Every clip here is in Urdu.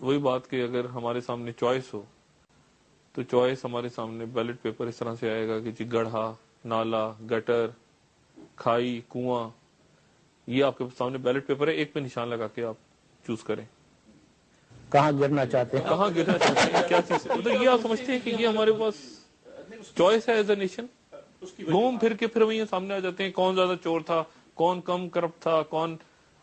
وہی بات کہ اگر ہمارے سامنے چوائس ہو تو چوائس ہمارے سامنے بیلٹ پیپر اس طرح سے آئے گا کہ جی گڑھا، نالا، گٹر، کھائی، کنواں، یہ آپ کے سامنے بیلٹ پیپر ہے، ایک پہ نشان لگا کے آپ چوز کریں کہاں گرنا چاہتے ہیں. کہاں گرنا چاہتے ہیں، کیا چیز ہے. مطلب یہ آپ سمجھتے ہیں کہ یہ ہمارے پاس چوائس ہے ایز اے نیشن. گھوم پھر کے پھر وہی سامنے آ جاتے ہیں کون زیادہ چور تھا، کون کم کرپٹ تھا، کون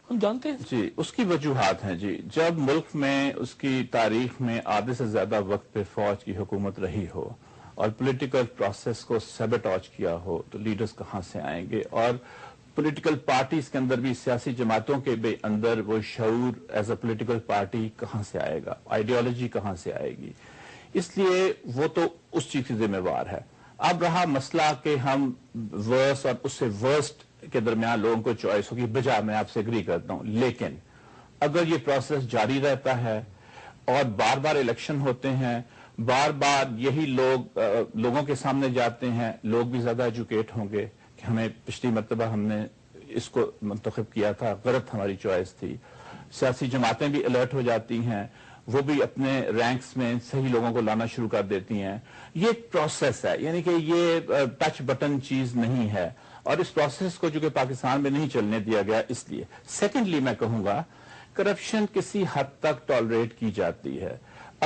ہم جانتے ہیں. جی اس کی وجوہات ہیں. جی جب ملک میں اس کی تاریخ میں آدھے سے زیادہ وقت پہ فوج کی حکومت رہی ہو اور پولیٹیکل پروسیس کو سیبوٹیج کیا ہو تو لیڈرز کہاں سے آئیں گے، اور پولیٹیکل پارٹیز کے اندر بھی سیاسی جماعتوں کے بھی اندر وہ شعور ایز اے پولیٹیکل پارٹی کہاں سے آئے گا، آئیڈیالوجی کہاں سے آئے گی. اس لیے وہ تو اس چیز کی ذمہ وار ہے. اب رہا مسئلہ کہ ہم ورس اور اس سے ورسٹ کے درمیان لوگوں کو چوائس ہوگی، بجا میں آپ سے اگری کرتا ہوں، لیکن اگر یہ پروسیس جاری رہتا ہے اور بار بار الیکشن ہوتے ہیں، بار بار یہی لوگوں کے سامنے جاتے ہیں، لوگ بھی زیادہ ایجوکیٹ ہوں گے کہ ہمیں پچھلی مرتبہ ہم نے اس کو منتخب کیا تھا، غلط ہماری چوائس تھی. سیاسی جماعتیں بھی الرٹ ہو جاتی ہیں، وہ بھی اپنے رینکس میں صحیح لوگوں کو لانا شروع کر دیتی ہیں. یہ ایک پروسیس ہے، یعنی کہ یہ ٹچ بٹن چیز نہیں ہے، اور اس پروسیس کو جو کہ پاکستان میں نہیں چلنے دیا گیا. اس لیے سیکنڈلی میں کہوں گا کرپشن کسی حد تک ٹالریٹ کی جاتی ہے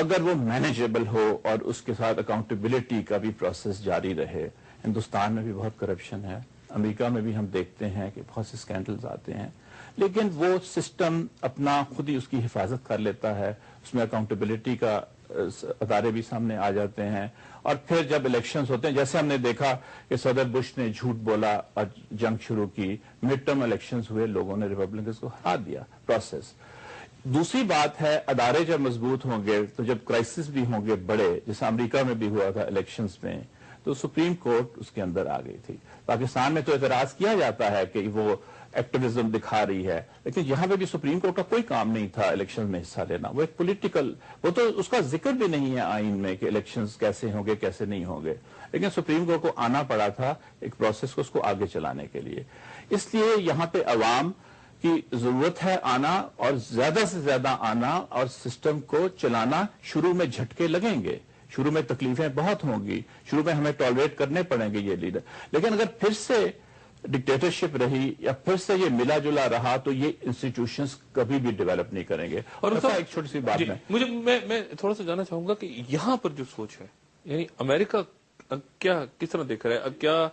اگر وہ مینیجیبل ہو اور اس کے ساتھ اکاؤنٹیبلٹی کا بھی پروسیس جاری رہے. ہندوستان میں بھی بہت کرپشن ہے، امریکہ میں بھی ہم دیکھتے ہیں کہ بہت سے اسکینڈلز آتے ہیں، لیکن وہ سسٹم اپنا خود ہی اس کی حفاظت کر لیتا ہے. اس میں اکاؤنٹیبلٹی کا ادارے بھی سامنے آ جاتے ہیں، اور پھر جب الیکشنز ہوتے ہیں جیسے ہم نے دیکھا کہ صدر بش نے جھوٹ بولا اور جنگ شروع کی، مڈ ٹرم الیکشنز ہوئے، لوگوں نے ریپبلکنز کو ہرا دیا. پروسیس. دوسری بات ہے ادارے جب مضبوط ہوں گے تو جب کرائسس بھی ہوں گے بڑے، جیسے امریکہ میں بھی ہوا تھا الیکشنز میں، تو سپریم کورٹ اس کے اندر آ گئی تھی. پاکستان میں تو اعتراض کیا جاتا ہے کہ وہ ایکٹیویزم دکھا رہی ہے، لیکن یہاں پہ بھی سپریم کورٹ کا کوئی کام نہیں تھا الیکشن میں حصہ لینا. وہ ایک پولیٹیکل، وہ تو اس کا ذکر بھی نہیں ہے آئین میں کہ الیکشنز کیسے ہوں گے کیسے نہیں ہوں گے، لیکن سپریم کورٹ کو آنا پڑا تھا ایک پروسیس کو اس کو آگے چلانے کے لیے. اس لیے یہاں پہ عوام کی ضرورت ہے آنا، اور زیادہ سے زیادہ آنا اور سسٹم کو چلانا. شروع میں جھٹکے لگیں گے، شروع میں تکلیفیں بہت ہوں گی، شروع میں ہمیں ٹالریٹ کرنے پڑیں گے یہ لیڈر، لیکن اگر پھر سے ڈکٹیٹرشپ رہی یا پھر سے یہ ملا جلا رہا تو یہ انسٹیٹیوشنز کبھی بھی ڈیولپ نہیں کریں گے. اور ایک چھوٹی سی بات میں تھوڑا سا جاننا چاہوں گا کہ یہاں پر جو سوچ ہے، یعنی امریکہ کیا کس طرح دیکھ رہا ہے؟ کیا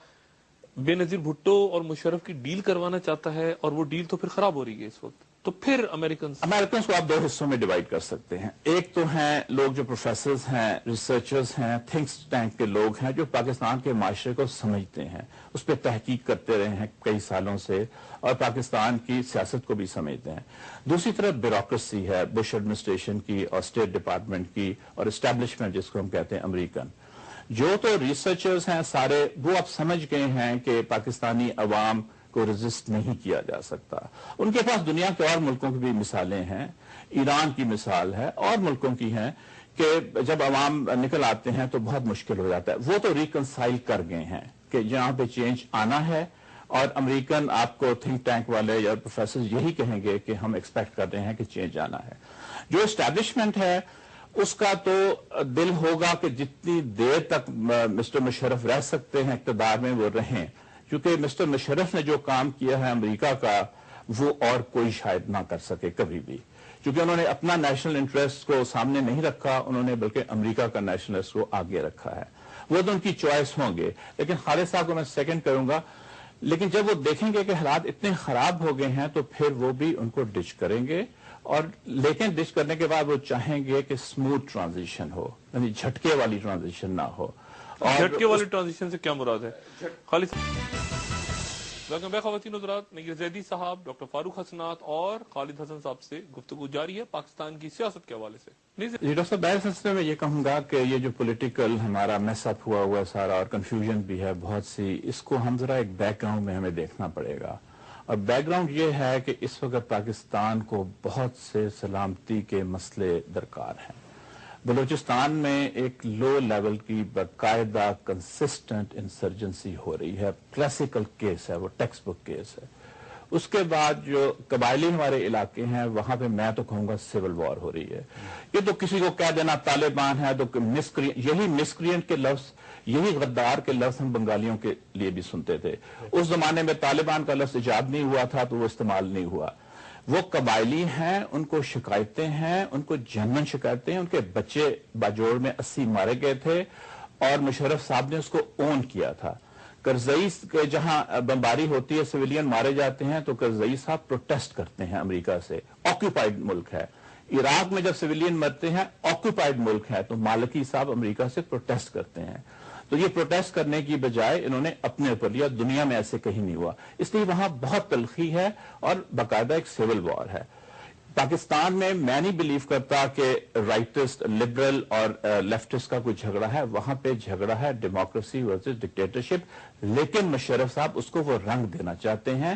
بے نظیر بھٹو اور مشرف کی ڈیل کروانا چاہتا ہے، اور وہ ڈیل تو پھر خراب ہو رہی ہے اس وقت، تو پھر امریکنز کو آپ دو حصوں میں ڈیوائڈ کر سکتے ہیں. ایک تو ہیں لوگ جو پروفیسرز ہیں، ریسرچرز ہیں، تھنک ٹینک کے لوگ ہیں جو پاکستان کے معاشرے کو سمجھتے ہیں، اس پہ تحقیق کرتے رہے ہیں کئی سالوں سے، اور پاکستان کی سیاست کو بھی سمجھتے ہیں. دوسری طرف بیوروکریسی ہے، بش ایڈمنسٹریشن کی اور اسٹیٹ ڈپارٹمنٹ کی اور اسٹیبلشمنٹ جس کو ہم کہتے ہیں امریکن. جو تو ریسرچرز ہیں سارے وہ اب سمجھ گئے ہیں کہ پاکستانی عوام کو ریزسٹ نہیں کیا جا سکتا. ان کے پاس دنیا کے اور ملکوں کی بھی مثالیں ہیں، ایران کی مثال ہے اور ملکوں کی ہیں، کہ جب عوام نکل آتے ہیں تو بہت مشکل ہو جاتا ہے. وہ تو ریکنسائل کر گئے ہیں کہ جہاں پہ چینج آنا ہے، اور امریکن آپ کو تھنک ٹینک والے یا پروفیسر یہی کہیں گے کہ ہم ایکسپیکٹ کر رہے ہیں کہ چینج آنا ہے. جو اسٹیبلشمنٹ ہے اس کا تو دل ہوگا کہ جتنی دیر تک مسٹر مشرف رہ سکتے ہیں اقتدار میں وہ رہیں، کیونکہ مسٹر مشرف نے جو کام کیا ہے امریکہ کا وہ اور کوئی شاید نہ کر سکے کبھی بھی، کیونکہ انہوں نے اپنا نیشنل انٹرسٹ کو سامنے نہیں رکھا، انہوں نے بلکہ امریکہ کا نیشنل انٹرسٹ کو آگے رکھا ہے. وہ تو ان کی چوائس ہوں گے. لیکن خالد صاحب کو میں سیکنڈ کروں گا، لیکن جب وہ دیکھیں گے کہ حالات اتنے خراب ہو گئے ہیں تو پھر وہ بھی ان کو ڈچ کریں گے، اور لیکن ڈچ کرنے کے بعد وہ چاہیں گے کہ اسموتھ ٹرانزیشن ہو، یعنی جھٹکے والی ٹرانزیشن نہ ہو. جھٹکے والی ٹرانزیشن سے کیا مراد ہے؟ خالد ویلکم بیک خواتین حضرات. نگیر زیدی صاحب، ڈاکٹر فاروق حسنات اور خالد حسن صاحب سے گفتگو جاری ہے پاکستان کی سیاست کے حوالے سے. جی ڈاکٹر صاحب، بہر سلسلے میں یہ کہوں گا کہ یہ جو پولیٹیکل ہمارا میس اپ ہوا سارا، اور کنفیوژن بھی ہے بہت سی، اس کو ہم ذرا ایک بیک گراؤنڈ میں ہمیں دیکھنا پڑے گا. اور بیک گراؤنڈ یہ ہے کہ اس وقت پاکستان کو بہت سے سلامتی کے مسئلے درکار ہیں. بلوچستان میں ایک لو لیول کی باقاعدہ کنسسٹنٹ انسرجنسی ہو رہی ہے، کلاسیکل کیس ہے، وہ ٹیکسٹ بک کیس ہے. اس کے بعد جو قبائلی ہمارے علاقے ہیں وہاں پہ میں تو کہوں گا سول وار ہو رہی ہے. یہ تو کسی کو کہہ دینا طالبان ہے تو یہی مسکرینٹ کے لفظ، یہی غدار کے لفظ ہم بنگالیوں کے لیے بھی سنتے تھے. اس زمانے میں طالبان کا لفظ ایجاد نہیں ہوا تھا تو وہ استعمال نہیں ہوا. وہ قبائلی ہیں، ان کو شکایتیں ہیں، ان کو جنن شکایتیں ہیں. ان کے بچے باجوڑ میں 80 مارے گئے تھے اور مشرف صاحب نے اس کو اون کیا تھا. کرزئی کے جہاں بمباری ہوتی ہے، سویلین مارے جاتے ہیں تو کرزئی صاحب پروٹیسٹ کرتے ہیں امریکہ سے. آکوپائیڈ ملک ہے. عراق میں جب سویلین مرتے ہیں، آکوپائیڈ ملک ہے، تو مالکی صاحب امریکہ سے پروٹیسٹ کرتے ہیں. تو یہ پروٹیسٹ کرنے کی بجائے انہوں نے اپنے اوپر لیا. دنیا میں ایسے کہیں نہیں ہوا. اس لیے وہاں بہت تلخی ہے اور باقاعدہ ایک سول وار ہے. پاکستان میں نہیں بلیو کرتا کہ رائٹسٹ، لبرل اور لیفٹسٹ کا کوئی جھگڑا ہے. وہاں پہ جھگڑا ہے ڈیموکریسی ورسز ڈکٹیٹرشپ، لیکن مشرف صاحب اس کو وہ رنگ دینا چاہتے ہیں.